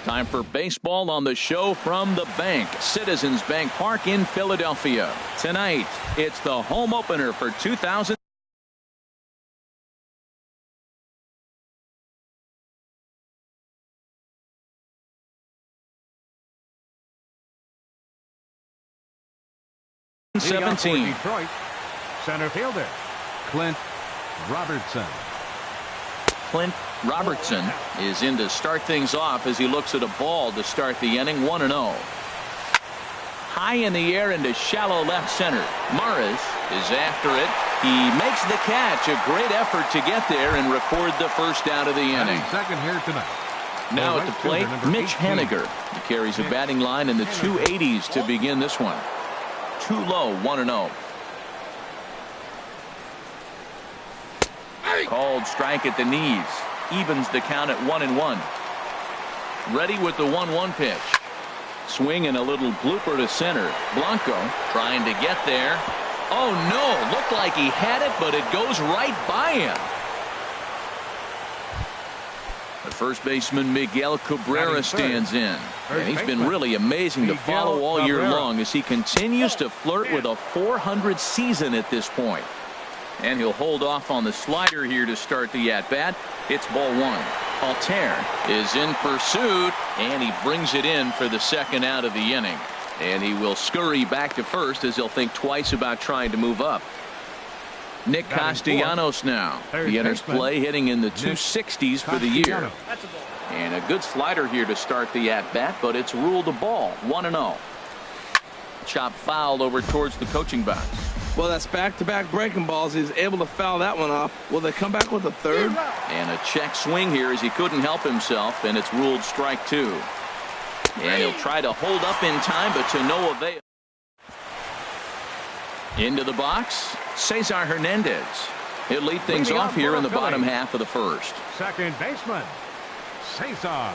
Time for baseball on the show from the bank. Citizens Bank Park in Philadelphia. Tonight, it's the home opener for 2000. Detroit, center fielder Clint Robertson. Clint Robertson is in to start things off as he looks at a ball to start the inning. 1-0. High in the air into shallow left center. Morris is after it. He makes the catch. A great effort to get there and record the first out of the inning. Second here tonight. Now at the plate, Mitch Haniger. He carries a batting line in the 280s to begin this one. Too low. 1-0. Called strike at the knees. Evens the count at 1-1. Ready with the 1-1 pitch. Swing and a little blooper to center. Blanco trying to get there. Oh no, looked like he had it, but it goes right by him. The first baseman Miguel Cabrera stands in. And he's been really amazing to follow all year long as he continues to flirt with a .400 season at this point. And he'll hold off on the slider here to start the at-bat. It's ball one. Altair is in pursuit, and he brings it in for the second out of the inning. And he will scurry back to first as he'll think twice about trying to move up. Nick Castellanos now. He enters play hitting in the 260s for the year. And a good slider here to start the at-bat, but it's ruled a ball. 1-0. Chop fouled over towards the coaching box. Well, that's back-to-back breaking balls. He's able to foul that one off. Will they come back with a third? And a check swing here as he couldn't help himself, and it's ruled strike two. And he'll try to hold up in time, but to no avail. Into the box, Cesar Hernandez. He'll lead things off here in the bottom half of the first. Second baseman, Cesar.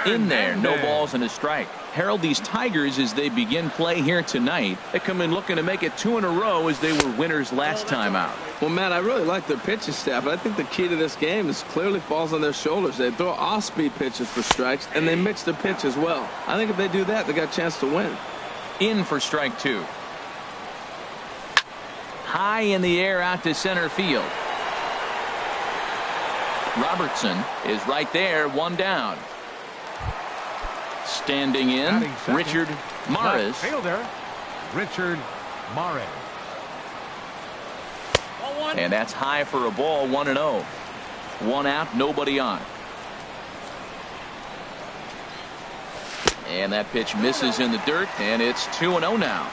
In there, no balls and a strike. Herald these Tigers as they begin play here tonight. They come in looking to make it 2 in a row as they were winners last time out. Well, Matt, I really like their pitching staff, but I think the key to this game is clearly falls on their shoulders. They throw off-speed pitches for strikes, and they mix the pitch as well. I think if they do that, they got a chance to win. In for strike two. High in the air out to center field. Robertson is right there, one down. Standing in, Richard Morris. Fielder, Richard Morris. And that's high for a ball. 1-0. One out, nobody on. And that pitch misses in the dirt, and it's 2-0 now.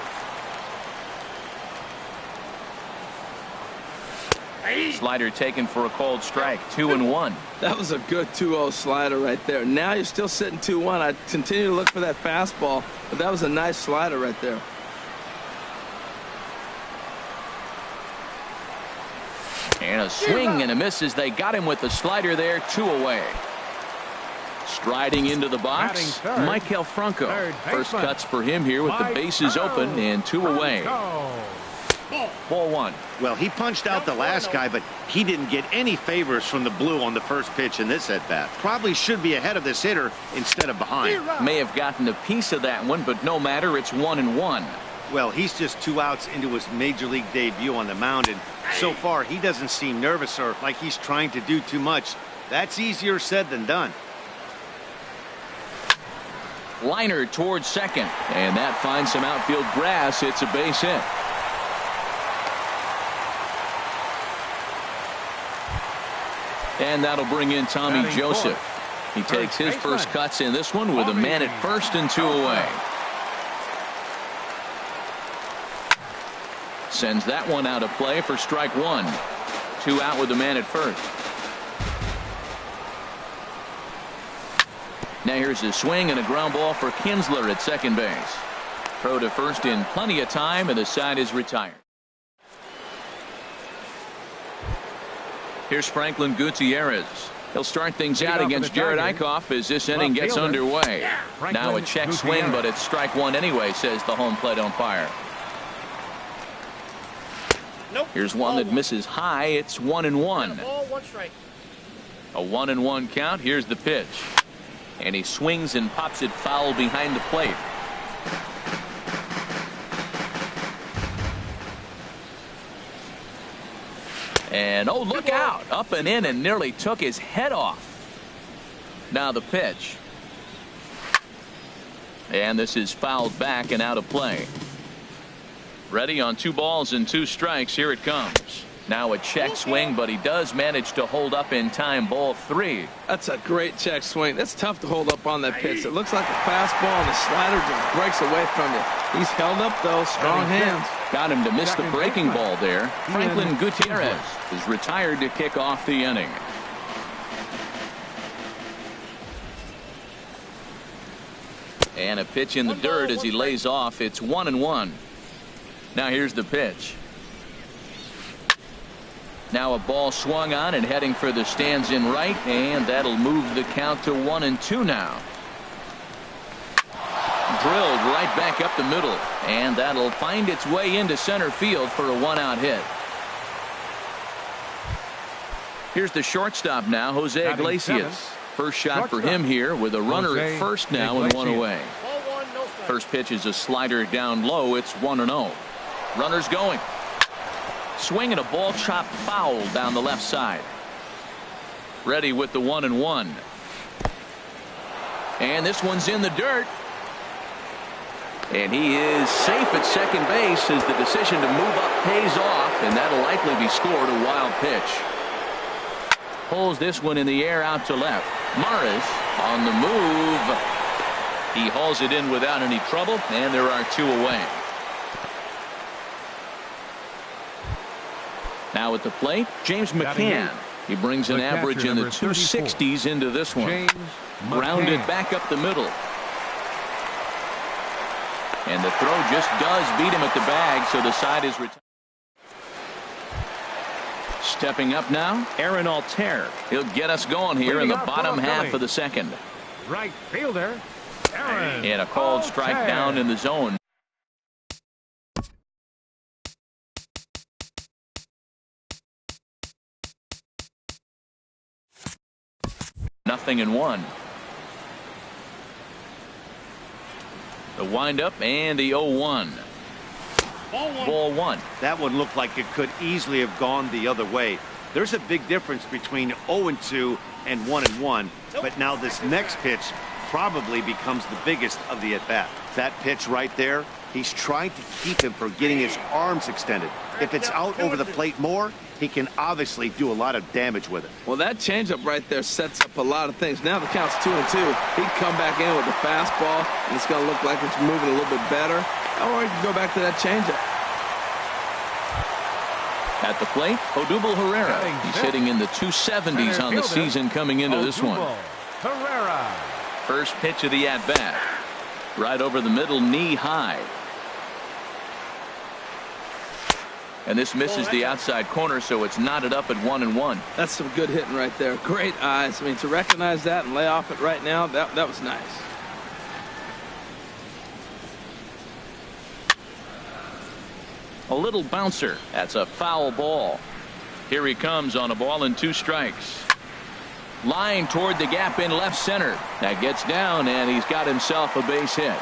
Slider taken for a called strike. 2-1. That was a good 2-0 slider right there. Now you're still sitting 2-1. I'd continue to look for that fastball, but that was a nice slider right there. And a swing and a miss as they got him with the slider there. 2 away. Striding into the box, Maikel Franco. First cuts for him here with the bases open and 2 away. Ball one. Well, he punched out the last guy, but he didn't get any favors from the blue on the first pitch in this at-bat. Probably should be ahead of this hitter instead of behind. May have gotten a piece of that one, but no matter, it's 1-1. Well, he's just 2 outs into his major league debut on the mound, and so far he doesn't seem nervous or like he's trying to do too much. That's easier said than done. Liner towards second, and that finds some outfield grass. It's a base hit. And that'll bring in Tommy Joseph. He takes his first cuts in this one with a man at first and 2 away. Sends that one out of play for strike one. 2 out with the man at first. Now here's a swing and a ground ball for Kinsler at second base. Throw to first in plenty of time, and the side is retired. Here's Franklin Gutierrez. He'll start things out against Jared Eichhoff as this inning gets underway. Now a check swing, but it's strike one anyway, says the home plate umpire. Here's one that misses high. It's 1-1. A 1-1 count. Here's the pitch. And he swings and pops it foul behind the plate. And oh, look out. Up and in and nearly took his head off. Now the pitch. And this is fouled back and out of play. Ready on 2 balls and 2 strikes. Here it comes. Now a check swing, but he does manage to hold up in time. Ball 3. That's a great check swing. That's tough to hold up on that pitch. It looks like a fastball, and the slider just breaks away from you. He's held up, though. Strong hands. Got him to miss the breaking ball there. Franklin Gutierrez is retired to kick off the inning. And a pitch in the dirt as he lays off. It's 1-1. Now here's the pitch. Now a ball swung on and heading for the stands in right, and that'll move the count to 1-2 now. Drilled right back up the middle, and that'll find its way into center field for a 1-out hit. Here's the shortstop now, Jose Iglesias. First shot for him here with a runner at first now and 1 away. First pitch is a slider down low. It's 1-0. Runners going. Swinging a ball chopped foul down the left side. Ready with the 1-1. And this one's in the dirt. And he is safe at second base as the decision to move up pays off, and that'll likely be scored. A wild pitch. Pulls this one in the air out to left. Morris on the move. He hauls it in without any trouble, and there are 2 away. Now at the plate, James McCann. He brings an average in the 260s into this one. Grounded back up the middle. And the throw just does beat him at the bag, so the side is retired. Stepping up now, Aaron Altair. He'll get us going here in the bottom half of the second. Right fielder, Aaron. And a called strike down in the zone. 0-1. The windup and the 0-1. Ball 1. That one looked like it could easily have gone the other way. There's a big difference between 0-2 and 1-1, but now this next pitch probably becomes the biggest of the at-bat. That pitch right there, he's trying to keep him from getting his arms extended. If it's out over the plate more, he can obviously do a lot of damage with it. Well, that changeup right there sets up a lot of things. Now the count's 2-2. He'd come back in with a fastball, and it's going to look like it's moving a little bit better. Or he can go back to that changeup. At the plate, Odubel Herrera. He's hitting in the 270s on the season coming into this one. Herrera. First pitch of the at-bat. Right over the middle, knee high. And this misses the outside corner, so it's knotted up at 1-1. That's some good hitting right there. Great eyes. I mean, to recognize that and lay off it right now, that was nice. A little bouncer. That's a foul ball. Here he comes on a ball and 2 strikes. Line toward the gap in left center. That gets down, and he's got himself a base hit.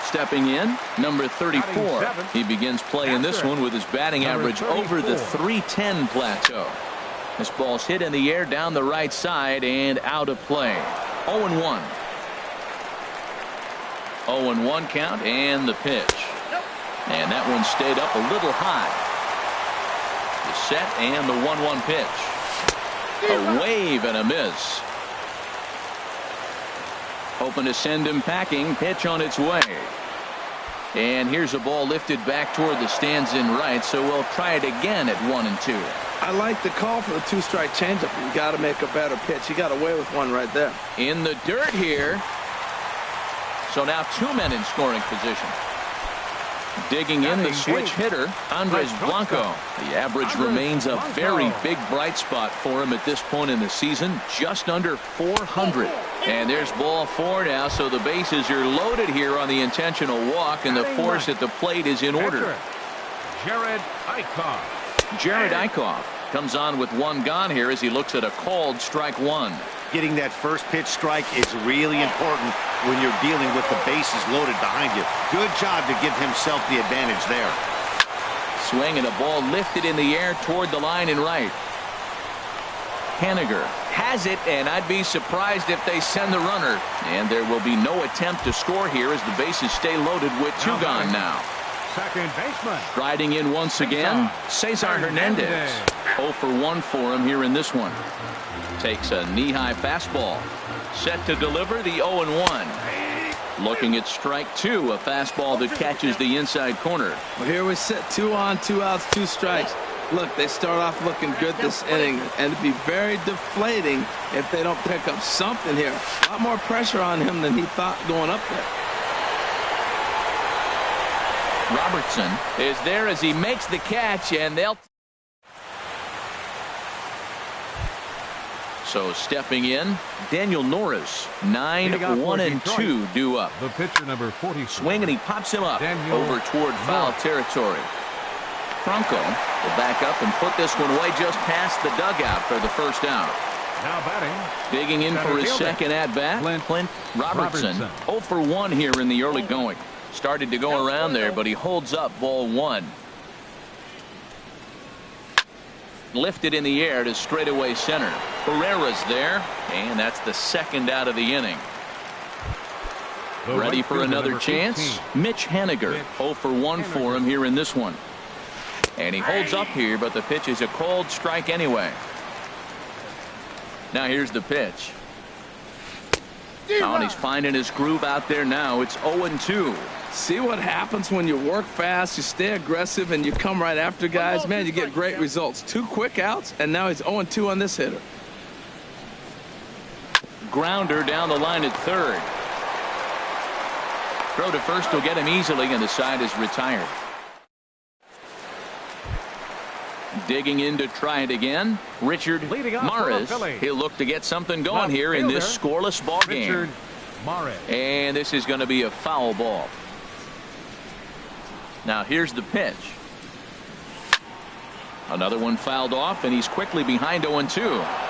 Stepping in, number 34. He begins play in this one with his batting average over the 310 plateau. This ball's hit in the air down the right side and out of play. 0-1. 0-1 count and the pitch. And that one stayed up a little high. The set and the 1-1 pitch. A wave and a miss. Hoping to send him packing. Pitch on its way. And here's a ball lifted back toward the stands in right, so we'll try it again at 1-2. I like the call for the 2-strike changeup. You got to make a better pitch. He got away with one right there. In the dirt here. So now 2 men in scoring position. Digging in the switch hitter, Andres Blanco. The average remains a very big bright spot for him at this point in the season, just under 400. And there's ball 4 now, so the bases are loaded here on the intentional walk, and the force at the plate is in order. Jared Eichhoff. Jared Eichhoff Comes on with one gone here as he looks at a called strike one. Getting that first pitch strike is really important when you're dealing with the bases loaded behind you. Good job to give himself the advantage there. Swing and a ball lifted in the air toward the line and right. Haniger has it, and I'd be surprised if they send the runner. And there will be no attempt to score here as the bases stay loaded with two gone now. Second baseman. Striding in once again, Cesar Hernandez. 0 for 1 for him here in this one. Takes a knee-high fastball. Set to deliver the 0-1. Looking at strike two, a fastball that catches the inside corner. Well, here we sit, 2 on, 2 outs, 2 strikes. Look, they start off looking good this inning, and it'd be very deflating if they don't pick up something here. A lot more pressure on him than he thought going up there. Robertson is there as he makes the catch, and they'll... So stepping in, Daniel Norris, 9-1-2 due up. The pitcher number 40. Swing, and he pops him up Daniel over toward foul territory. Franco will back up and put this one away just past the dugout for the first out. Now batting. Digging in for his second at-bat, Clint Robertson. 0 for 1 here in the early going. Started to go around there, but he holds up ball one. Lifted in the air to straightaway center. Herrera's there, and that's the second out of the inning. Ready for another chance? Mitch Haniger. 0 for 1 for him here in this one. And he holds up here, but the pitch is a called strike anyway. Now here's the pitch. Oh, and he's finding his groove out there now. It's 0-2. See what happens when you work fast, you stay aggressive, and you come right after guys. Man, you get great results. 2 quick outs, and now he's 0-2 on this hitter. Grounder down the line at third. Throw to first will get him easily, and the side is retired. Digging in to try it again, Richard Maris. He'll look to get something going here in this scoreless ball game. And this is going to be a foul ball. Now here's the pitch. Another one fouled off, and he's quickly behind 0-2.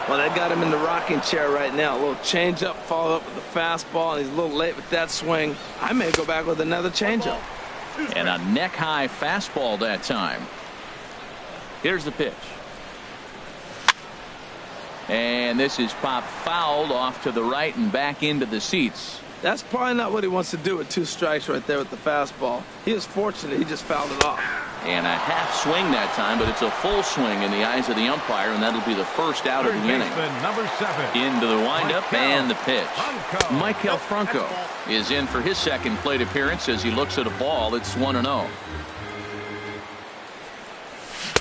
Well, that got him in the rocking chair right now. A little changeup followed up with the fastball, and he's a little late with that swing. I may go back with another changeup. And a neck-high fastball that time. Here's the pitch. And this is popped fouled off to the right and back into the seats. That's probably not what he wants to do with 2 strikes right there with the fastball. He was fortunate he just fouled it off. And a half swing that time, but it's a full swing in the eyes of the umpire, and that'll be the first out of the inning. Number 7. Into the windup and the pitch. Maikel Franco is in for his second plate appearance as he looks at a ball. It's 1-0.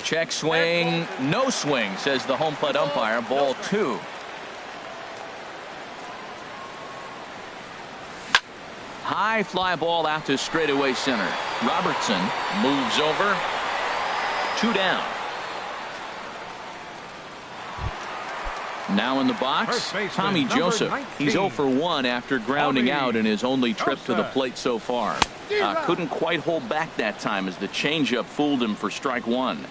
Check swing, no swing, says the home plate umpire. Ball 2. High fly ball out to straightaway center. Robertson moves over. 2 down. Now in the box, Tommy Joseph. He's 0 for 1 after grounding out in his only trip to the plate so far. Couldn't quite hold back that time as the changeup fooled him for strike one.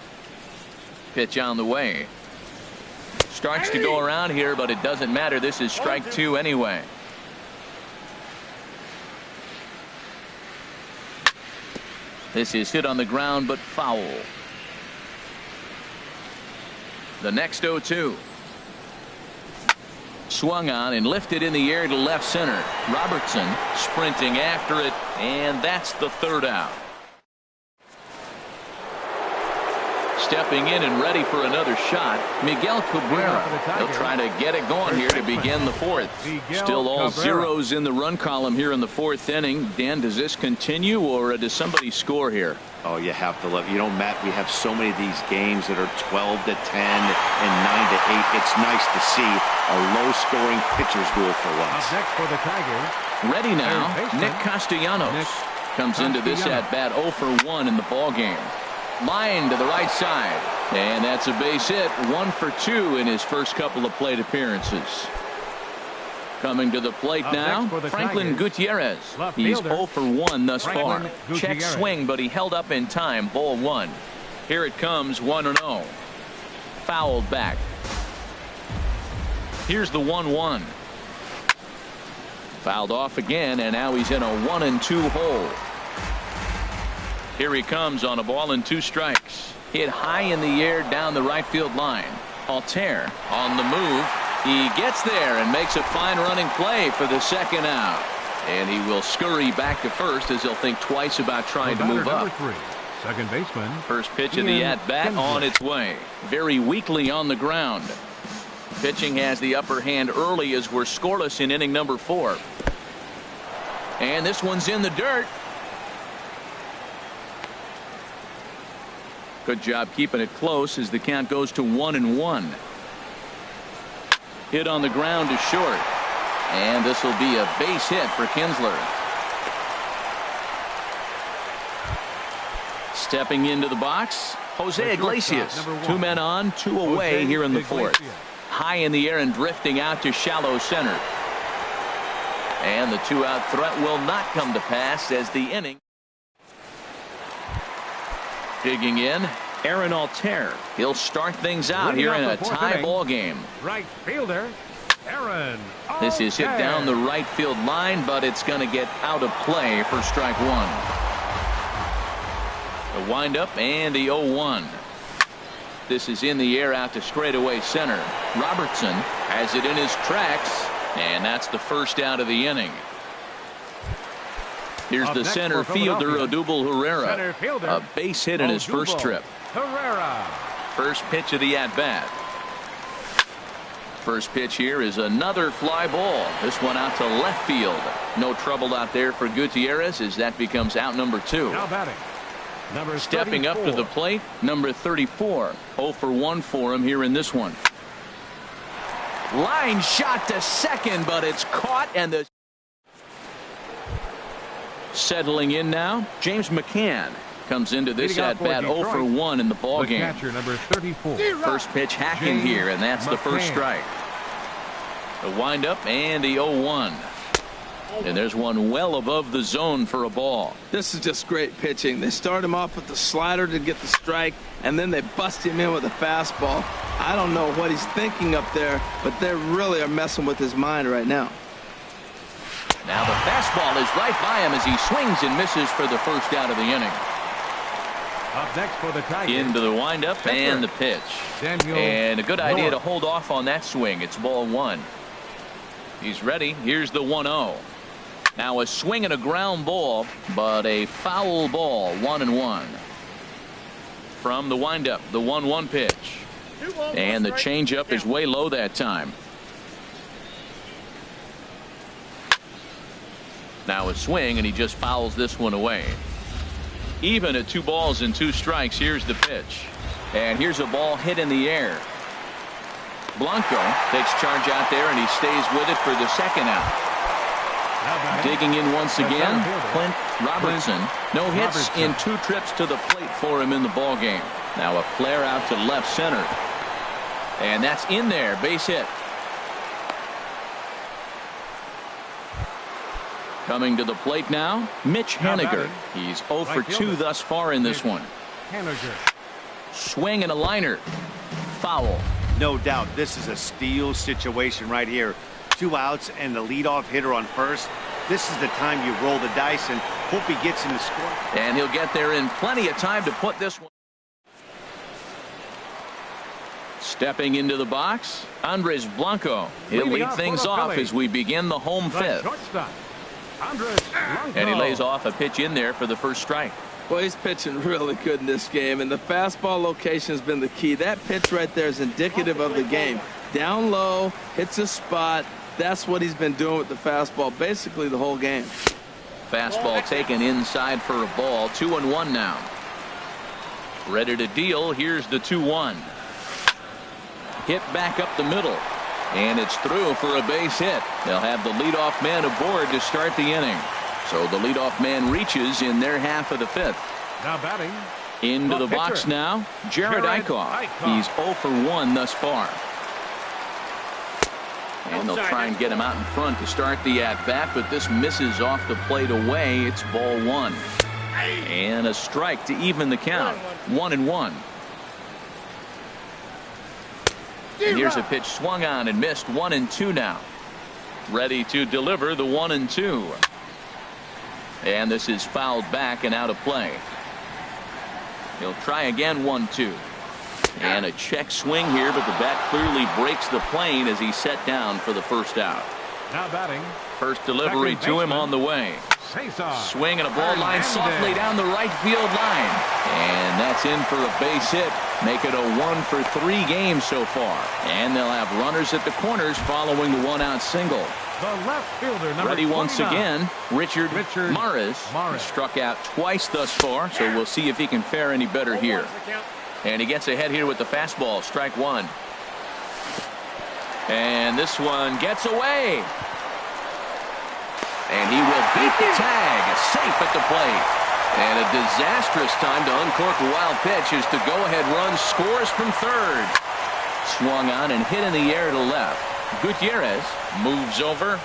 Pitch on the way. Starts to go around here, but it doesn't matter. This is strike 2 anyway. This is hit on the ground, but foul. The next 0-2. Swung on and lifted in the air to left center. Robertson sprinting after it, and that's the third out. Stepping in and ready for another shot, Miguel Cabrera. He'll try to get it going here to begin the fourth. Still all zeros in the run column here in the fourth inning. Dan, does this continue, or does somebody score here? Oh, you have to love. You know, Matt, we have so many of these games that are 12-10 and 9-8. It's nice to see a low-scoring pitcher's duel for once. Next for the Tigers. Ready now, Nick Castellanos comes into this at-bat 0 for 1 in the ball game. Line to the right side, and that's a base hit. 1 for 2 in his first couple of plate appearances. Coming to the plate now, Franklin Gutierrez. He's 0 for 1 thus far. Check swing, but he held up in time. Ball 1. Here it comes, 1-0. fouled back. Here's the 1-1. Fouled off again, and now he's in a 1-2 hole. Here he comes on a ball and 2 strikes. Hit high in the air down the right field line. Altair on the move. He gets there and makes a fine running play for the second out. And he will scurry back to first as he'll think twice about trying to move up. Second baseman. First pitch of the at-bat on its way. Very weakly on the ground. Pitching has the upper hand early as we're scoreless in inning number 4. And this one's in the dirt. Good job keeping it close as the count goes to 1-1. Hit on the ground to short. And this will be a base hit for Kinsler. Stepping into the box, Jose Iglesias. 2 men on, 2 away here in the 4th. High in the air and drifting out to shallow center. And the 2-out threat will not come to pass as the inning. Digging in, Aaron Altair. He'll start things out here in a tie ball game. Right fielder, Aaron Altair. This is hit down the right field line, but it's going to get out of play for strike 1. The windup and the 0-1. This is in the air out to straightaway center. Robertson has it in his tracks, and that's the first out of the inning. Here's the center fielder, Odubel Herrera. A base hit in his first trip. Herrera. First pitch of the at-bat. First pitch here is another fly ball. This one out to left field. No trouble out there for Gutierrez as that becomes out number 2. Now batting. Number Stepping 34. up to the plate, number 34. 0 for 1 for him here in this one. Line shot to second, but it's caught, and the settling in now, James McCann comes into this at bat 0 for 1 in the ball game. Catcher number 34. First pitch hacking here, and that's the first strike. The windup and the 0-1. And there's one well above the zone for a ball. This is just great pitching. They start him off with the slider to get the strike, and then they bust him in with a fastball. I don't know what he's thinking up there, but they really are messing with his mind right now. Now the fastball is right by him as he swings and misses for the first out of the inning. Up next for the Tigers. Into the windup and the pitch. And a good idea to hold off on that swing. It's ball 1. He's ready. Here's the 1-0. Now a swing and a ground ball, but a foul ball. 1-1. From the windup, the 1-1 pitch. And the changeup is way low that time. Now a swing, and he just fouls this one away. Even at 2 balls and 2 strikes. Here's the pitch. And here's a ball hit in the air. Blanco takes charge out there, and he stays with it for the second out. Digging in once again, Clint Robertson. No hits in 2 trips to the plate for him in the ball game. Now a flare out to left center. And that's in there. Base hit. Coming to the plate now, Mitch Haniger. He's 0 for 2 thus far in this one. Swing and a liner. Foul. No doubt this is a steal situation right here. 2 outs and the leadoff hitter on first. This is the time you roll the dice and hope he gets in the score. And he'll get there in plenty of time to put this one. Stepping into the box, Andres Blanco. He'll lead things off as we begin the home 5th. And he lays off a pitch in there for the first strike. Well, he's pitching really good in this game, and the fastball location has been the key. That pitch right there is indicative of the game. Down low, hits a spot. That's what he's been doing with the fastball basically the whole game. Fastball taken inside for a ball. 2-1 now. Ready to deal. Here's the 2-1. Hit back up the middle. And it's through for a base hit. They'll have the leadoff man aboard to start the inning. So the leadoff man reaches in their half of the 5th. Now batting. Into the box now, Jared Eichhoff. He's 0 for 1 thus far. And they'll try and get him out in front to start the at-bat, but this misses off the plate away. It's ball 1. And a strike to even the count. 1-1. And here's a pitch swung on and missed. 1-2 now. Ready to deliver the 1-2. And this is fouled back and out of play. He'll try again. 1-2. And a check swing here, but the bat clearly breaks the plane as he's set down for the first out. Now batting. First delivery to him on the way. Swing and a ball line softly down the right field line. And that's in for a base hit. Make it a 1-for-3 game so far. And they'll have runners at the corners following the one-out single. The left fielder, number Ready once 29. again, Richard Maris. Struck out twice thus far, so we'll see if he can fare any better here. And he gets ahead here with the fastball. Strike one. And this one gets away. And he will beat the tag. Safe at the plate. And a disastrous time to uncork a wild pitch as the go-ahead run scores from third. Swung on and hit in the air to left. Gutierrez moves over.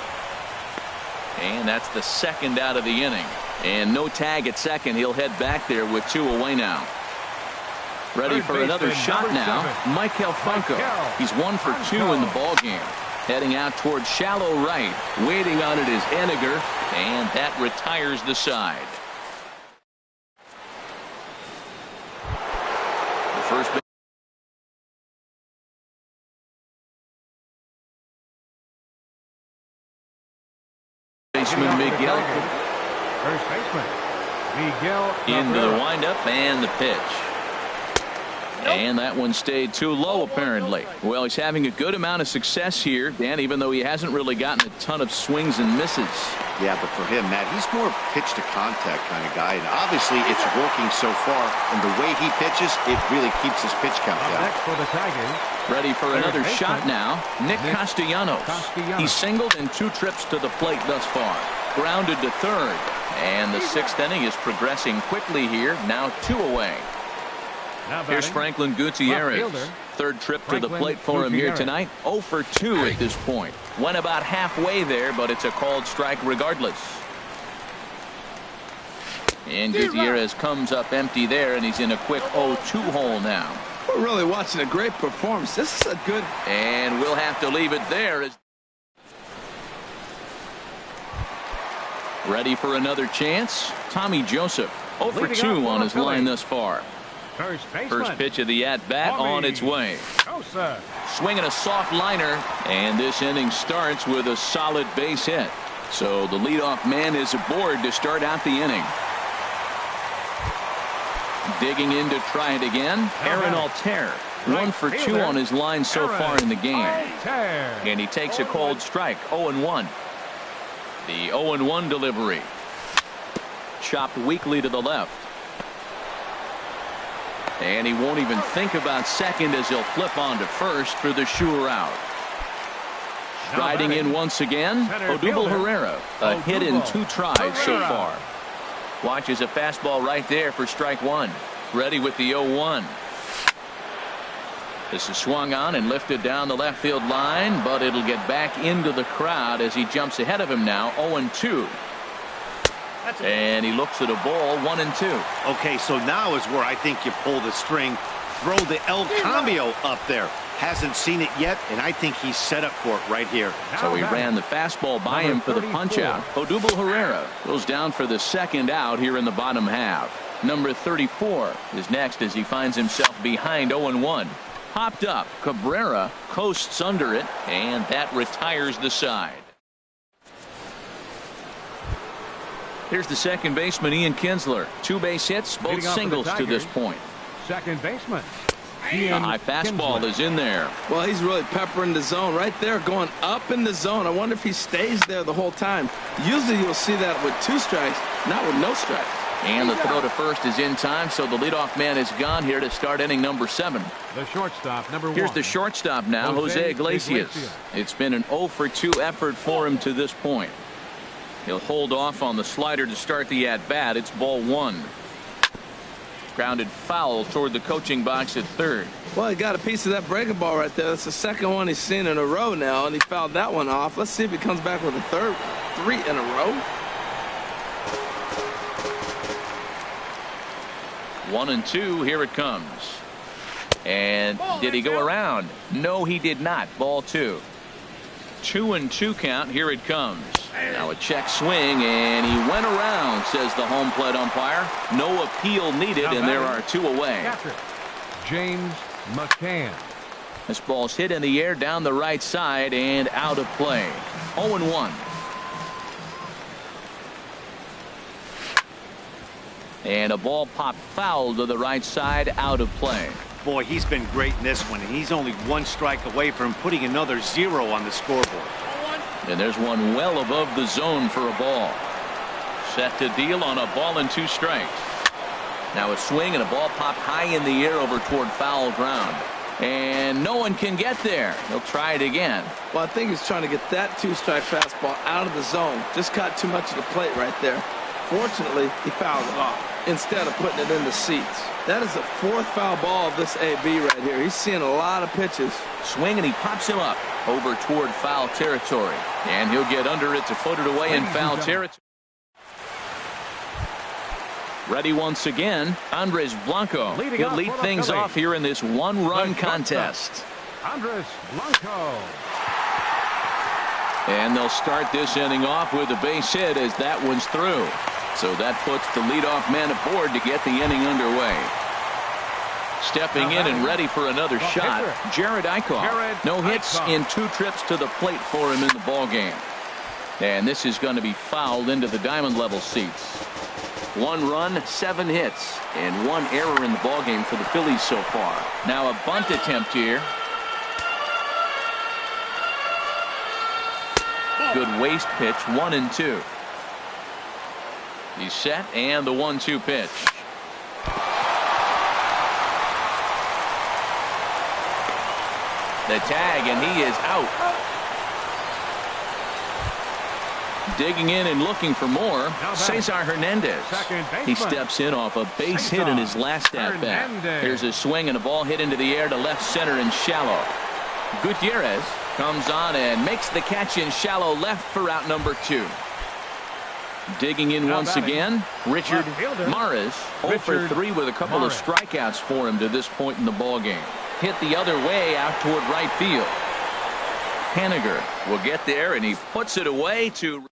And that's the second out of the inning. And no tag at second. He'll head back there with 2 away now. Ready for another shot now. Michael Franco. He's 1 for 2 in the ball game. Heading out towards shallow right. Waiting on it is Henniger, and that retires the side. The first baseman Miguel. First baseman Miguel Into the windup and the pitch. And that one stayed too low, apparently. Well, he's having a good amount of success here, Dan, even though he hasn't really gotten a ton of swings and misses. Yeah, but for him, Matt, he's more pitch to contact kind of guy. And obviously, it's working so far. And the way he pitches, it really keeps his pitch count down. Next for the Tigers. Ready for another shot now. Nick Castellanos. He singled in 2 trips to the plate thus far. Grounded to third. And the 6th inning is progressing quickly here. Now 2 away. Here's Franklin Gutierrez. Third trip to the plate for him here tonight. 0 for 2 at this point. Went about halfway there, but it's a called strike regardless. And Gutierrez comes up empty there, and he's in a quick 0-2 hole now. We're really watching a great performance. This is a good. And we'll have to leave it there. Ready for another chance. Tommy Joseph. 0 for 2 on his line thus far. First pitch of the at-bat on its way. Swinging a soft liner, and this inning starts with a solid base hit. So the leadoff man is aboard to start out the inning. Digging in to try it again, Aaron Altair. 1 for 2 on his line so far in the game. And he takes a cold strike. 0-1. The 0-1 delivery. Chopped weakly to the left. And he won't even think about second as he'll flip on to first for the sure out. Striding in once again, Odubel Herrera. A hit in 2 tries so far. Watches a fastball right there for strike 1. Ready with the 0-1. This is swung on and lifted down the left field line, but it'll get back into the crowd as he jumps ahead of him now. 0-2. And he looks at a ball. 1-2. Okay, so now is where I think you pull the string. Throw the El Cambio up there. Hasn't seen it yet, and I think he's set up for it right here. So he ran the fastball by him for the punch out. Odubel Herrera goes down for the second out here in the bottom half. Number 34 is next as he finds himself behind 0-1. Popped up. Cabrera coasts under it, and that retires the side. Here's the second baseman, Ian Kinsler. 2 base hits, both singles to this point. Second baseman. The high fastball is in there. Well, he's really peppering the zone right there, going up in the zone. I wonder if he stays there the whole time. Usually you'll see that with 2 strikes, not with no strikes. And the throw to first is in time, so the leadoff man is gone here to start inning number 7. The shortstop, number 1. Here's the shortstop now, Jose Iglesias. It's been an 0 for 2 effort for him to this point. He'll hold off on the slider to start the at-bat. It's ball 1. Grounded foul toward the coaching box at third. Well, he got a piece of that breaking ball right there. That's the second one he's seen in a row now, and he fouled that one off. Let's see if he comes back with a third, 3 in a row. 1-2. Here it comes. And did he go around? No, he did not. Ball 2. 2-2 count. Here it comes. Now a check swing, and he went around, says the home plate umpire. No appeal needed, and there are 2 away. James McCann. This ball's hit in the air down the right side and out of play. 0-1. And a ball popped foul to the right side, out of play. Boy, he's been great in this one. He's only 1 strike away from putting another 0 on the scoreboard. And there's one well above the zone for a ball. Set to deal on a ball and 2 strikes. Now a swing and a ball popped high in the air over toward foul ground. And no one can get there. He'll try it again. Well, I think he's trying to get that 2-strike fastball out of the zone. Just caught too much of the plate right there. Fortunately, he fouled it off instead of putting it in the seats. That is the 4th foul ball of this AB right here. He's seeing a lot of pitches. Swing, and he pops him up over toward foul territory. And he'll get under it to put it away in foul territory. Ready once again, Andres Blanco. He'll lead things off here in this 1-run contest. Andres Blanco. And they'll start this inning off with a base hit as that one's through. So that puts the leadoff man aboard to get the inning underway. Stepping in and ready for another shot, Jared Eichhoff. No hits in 2 trips to the plate for him in the ballgame. And this is going to be fouled into the diamond level seats. 1 run, 7 hits, and 1 error in the ballgame for the Phillies so far. Now a bunt attempt here. Good waste pitch, 1-2. He's set, and the 1-2 pitch. The tag, and he is out. Digging in and looking for more, Cesar Hernandez. He steps in off a base hit in his last at-bat. Here's a swing and a ball hit into the air to left center and shallow. Gutierrez comes on and makes the catch in shallow left for out number 2. Digging in once again, Richard Maris. 0 for 3 with a couple of strikeouts for him to this point in the ballgame. Hit the other way out toward right field. Haniger will get there, and he puts it away to.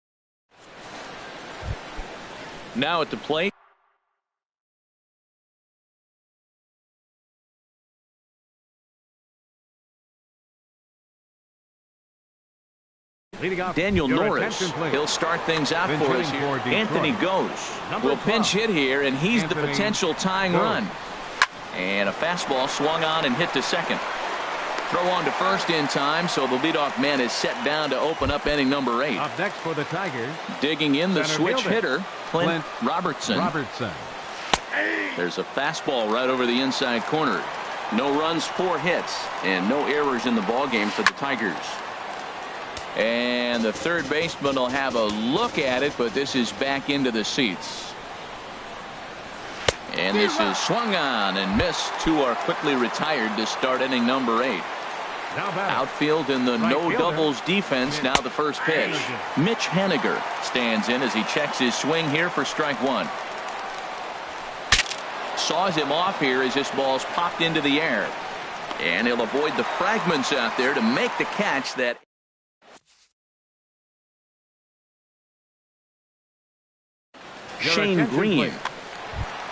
Now at the plate. Daniel Norris. He'll start things out for us here. Anthony Goes will pinch hit here, and he's the potential tying run. And a fastball swung on and hit to second. Throw on to first in time, so the leadoff man is set down to open up inning number 8. Up next for the Tigers. Digging in the switch hitter, Clint Robertson. There's a fastball right over the inside corner. No runs, 4 hits, and no errors in the ballgame for the Tigers. And the third baseman will have a look at it, but this is back into the seats. And this is swung on and missed. 2 are quickly retired to start inning number 8. Outfield in the no doubles defense. Now the first pitch. Mitch Haniger stands in as he checks his swing here for strike 1. Saws him off here as this ball's popped into the air. And he'll avoid the fragments out there to make the catch that. Shane Green.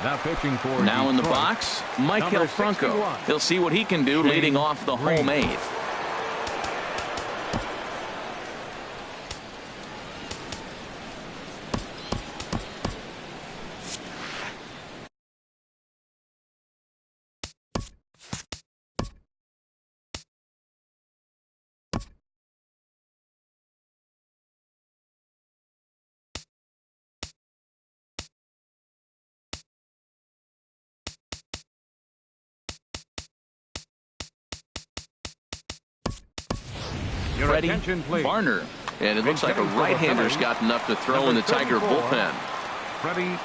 Now in the box, Michael Franco. He'll see what he can do leading off the home 8th. Freddie Varner, and it looks like a right-hander's got enough to throw in the Tiger bullpen. Freddie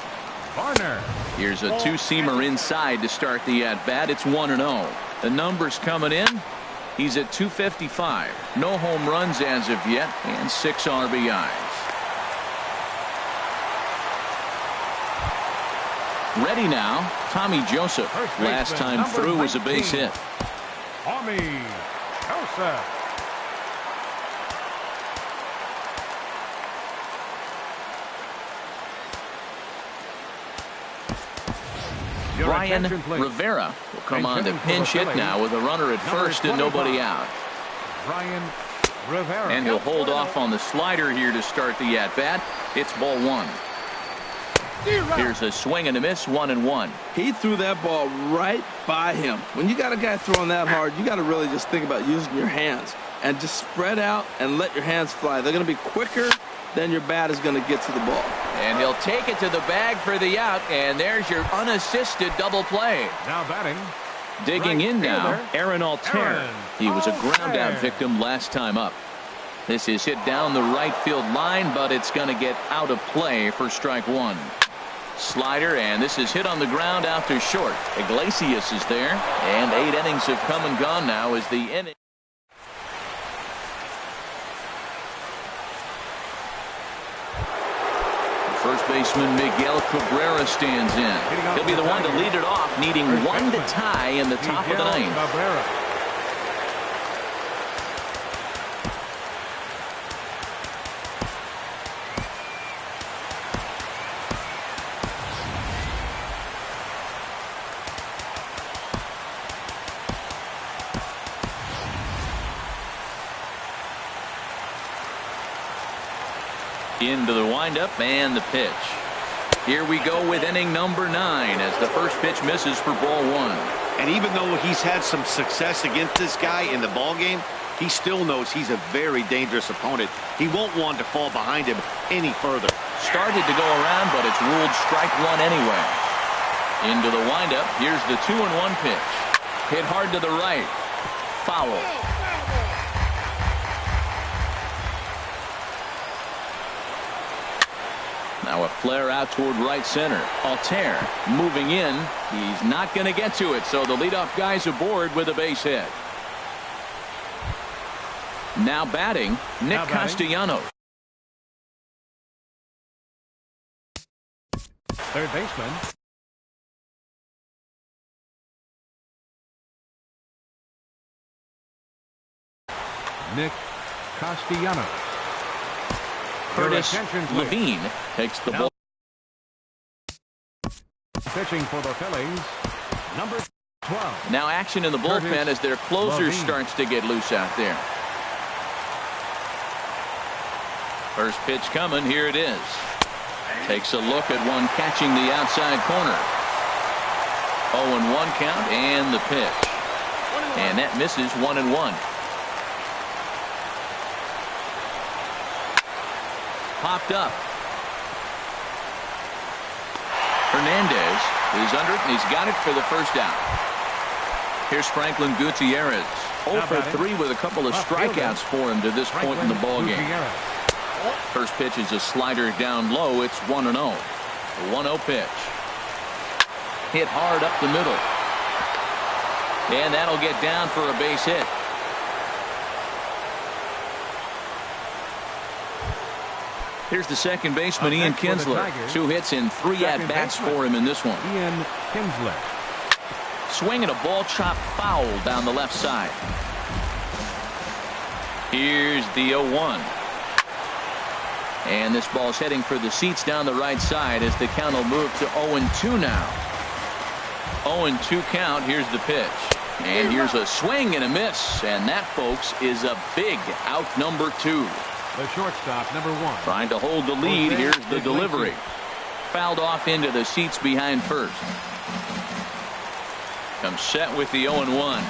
Varner. Here's a 2-seamer inside to start the at-bat. It's 1-0. The numbers coming in. He's at 255. No home runs as of yet, and 6 RBIs. Ready now, Tommy Joseph. First Last baseman, time through was a base 19. hit. Tommy Joseph. Your Ryan attention, please. Rivera will come on to Attention for the pinch hit Phillies. now with a runner at Number first and nobody 25. out. Ryan Rivera. And he'll hold off on the slider here to start the at-bat. It's ball one. Here's a swing and a miss, 1-1. He threw that ball right by him. When you got a guy throwing that hard, you got to really just think about using your hands and just spread out and let your hands fly. They're going to be quicker than your bat is going to get to the ball. And he'll take it to the bag for the out, and there's your unassisted double play. Now batting. Digging Right in now, fielder, Aaron Altair. Aaron He was a ground out Altair. victim last time up. This is hit down the right field line, but it's going to get out of play for strike one. Slider, and this is hit on the ground out to short. Iglesias is there, and 8 innings have come and gone now as the inning. First baseman Miguel Cabrera stands in. He'll be the one to lead it off, needing one to tie in the top of the Miguel ninth. Cabrera. Into the windup and the pitch. Here we go with inning number 9 as the first pitch misses for ball one. And even though he's had some success against this guy in the ball game, he still knows he's a very dangerous opponent. He won't want to fall behind him any further. Started to go around, but it's ruled strike one anyway. Into the windup. Here's the 2-1 pitch. Hit hard to the right. Foul. Now a flare out toward right center. Altair moving in. He's not going to get to it, so the leadoff guy's aboard with a base hit. Now batting, Nick Castellanos. Third baseman. Nick Castellanos. Curtis Your attention, please. Levine takes the Now ball. Pitching for the Phillies, number 12. Now action in the bullpen Curtis as their closer Levine. starts to get loose out there. First pitch coming. Here it is. Takes a look at one catching the outside corner. 0-1 count and the pitch. And that misses 1-1. Popped up. Hernandez is under it, and he's got it for the first out. Here's Franklin Gutierrez. 0 for 3 with a couple of strikeouts for him to this point in the ballgame. First pitch is a slider down low. It's 1-0. The 1-0 pitch. Hit hard up the middle. And that'll get down for a base hit. Here's the second baseman, Ian Kinsler. 2 hits and 3 at-bats for him in this one. Ian Kinsler. Swinging a ball chop foul down the left side. Here's the 0-1. And this ball's heading for the seats down the right side as the count will move to 0-2 now. 0-2 count. Here's the pitch. And here's a swing and a miss. And that, folks, is a big out number 2. The shortstop, number 1. Trying to hold the lead. Here's the delivery. Fouled off into the seats behind first. Comes set with the 0-1.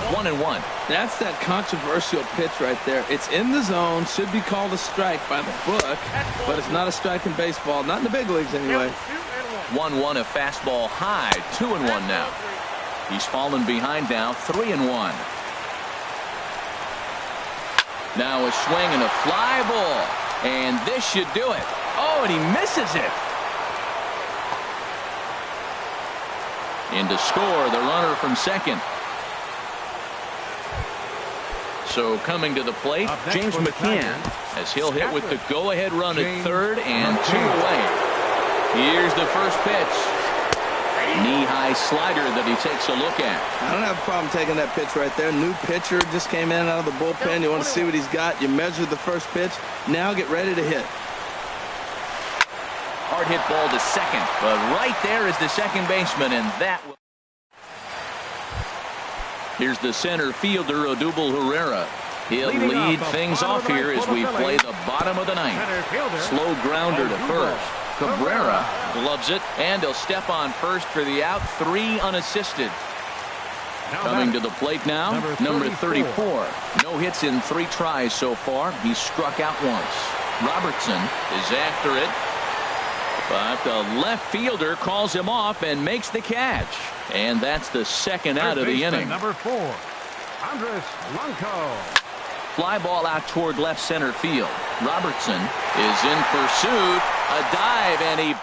1-1. That's that controversial pitch right there. It's in the zone, should be called a strike by the book, but it's not a strike in baseball, not in the big leagues anyway. 1-1, a fastball high. 2-1 now. He's fallen behind now. 3-1. Now a swing and a fly ball, and this should do it. Oh, and he misses it. In to score, the runner from second. So coming to the plate, James McCann, as he'll hit with the go-ahead run at third and 2 away. Here's the first pitch. Knee-high slider that he takes a look at. I don't have a problem taking that pitch right there. New pitcher just came in out of the bullpen. You want to see what he's got. You measure the first pitch. Now get ready to hit. Hard hit ball to second. But right there is the second baseman, and that will... Here's the center fielder, Odubel Herrera. He'll lead things off here as we play the bottom of the ninth. Slow grounder to first. Cabrera gloves it, and he'll step on first for the out. 3 unassisted. Coming to the plate now, number 34. No hits in 3 tries so far. He's struck out once. Robertson is after it, but the left fielder calls him off and makes the catch. And that's the second out of the inning. Number 4, Andres Blanco. Fly ball out toward left center field. Robertson is in pursuit. A dive, and he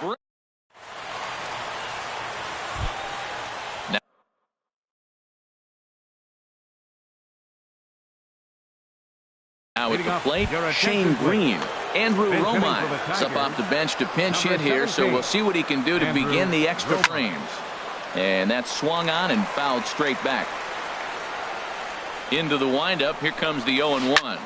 now at the plate, Shane Green. Andrew Romine is up off the bench to pinch hit here, so we'll see what he can do to begin the extra frames. And that's swung on and fouled straight back. Into the windup, here comes the 0-1.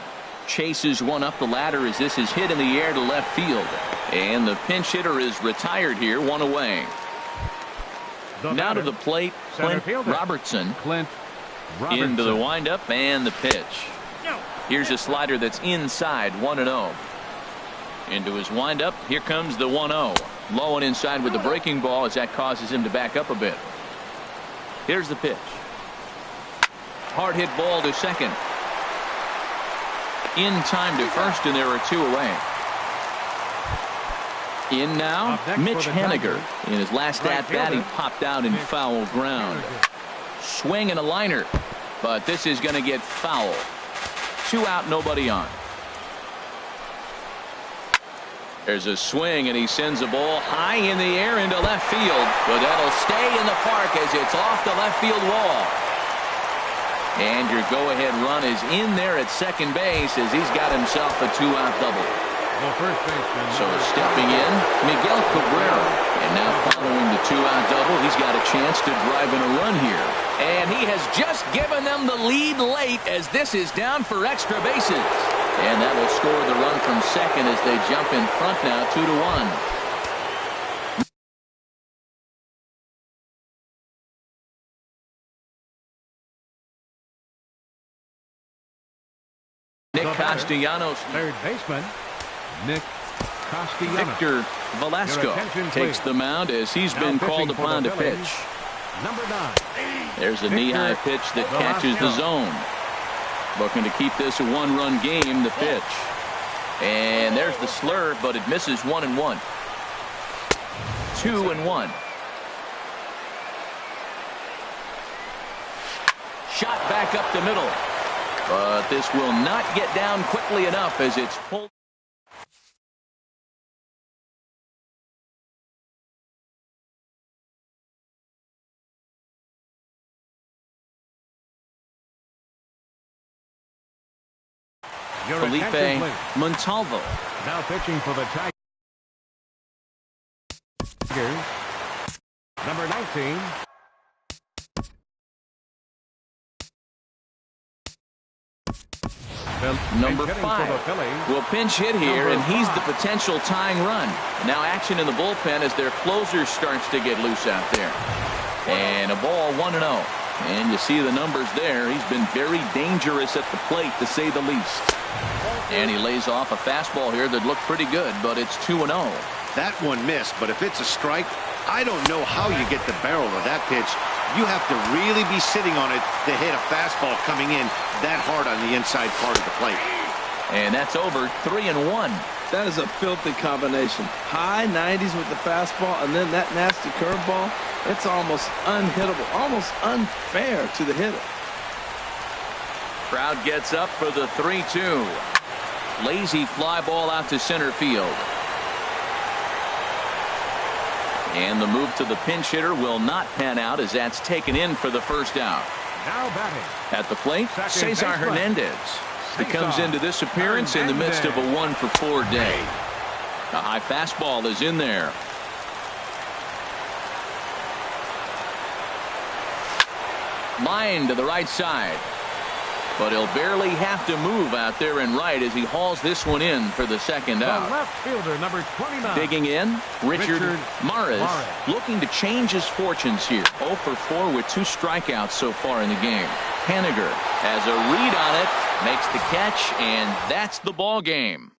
Chases one up the ladder as this is hit in the air to left field. And the pinch hitter is retired here, 1 away. Now to the plate, Clint Robertson. Into the windup and the pitch. Here's a slider that's inside, 1-0. Into his windup, here comes the 1-0. Low and inside with the breaking ball as that causes him to back up a bit. Here's the pitch. Hard hit ball to second. In time to first, and there are 2 away. In now, Mitch Haniger. In his last at-bat, he popped out in foul ground. Swing and a liner, but this is going to get foul. 2 out, nobody on. There's a swing, and he sends a ball high in the air into left field, but that'll stay in the park as it's off the left field wall. And your go-ahead run is in there at second base as he's got himself a 2-out double. So stepping in, Miguel Cabrera. And now following the 2-out double, he's got a chance to drive in a run here. And he has just given them the lead late as this is down for extra bases. And that will score the run from second as they jump in front now, 2-1. Nick Castellanos. Third baseman, Nick Castellanos. Victor Velasco takes the mound as he's been called upon to pitch. Number 9. There's a knee-high pitch that catches the zone. Looking to keep this a 1-run game, the pitch. And there's the slur, but it misses 1-1. 2-1. Shot back up the middle. But this will not get down quickly enough as it's pulled. Felipe Montalvo. Now pitching for the Tigers. Number 19. Number 5 will pinch hit here, and he's the potential tying run. Now action in the bullpen as their closer starts to get loose out there. And a ball, 1-0. And you see the numbers there. He's been very dangerous at the plate, to say the least. And he lays off a fastball here that looked pretty good, but it's 2-0. That one missed, but if it's a strike, I don't know how you get the barrel of that pitch. You have to really be sitting on it to hit a fastball coming in that hard on the inside part of the plate. And that's over. 3-1. That is a filthy combination. High 90s with the fastball, and then that nasty curveball. It's almost unhittable, almost unfair to the hitter. Crowd gets up for the 3-2. Lazy fly ball out to center field. And the move to the pinch hitter will not pan out as that's taken in for the first out. Now batting. At the plate, Cesar Hernandez. He comes into this appearance in the midst of a 1-for-4 day. A high fastball is in there. Line to the right side. But he'll barely have to move out there in right as he hauls this one in for the second The out. left fielder, number 29. Digging in, Richard Maris, looking to change his fortunes here. 0 for 4 with 2 strikeouts so far in the game. Henniger has a read on it, makes the catch, and that's the ball game.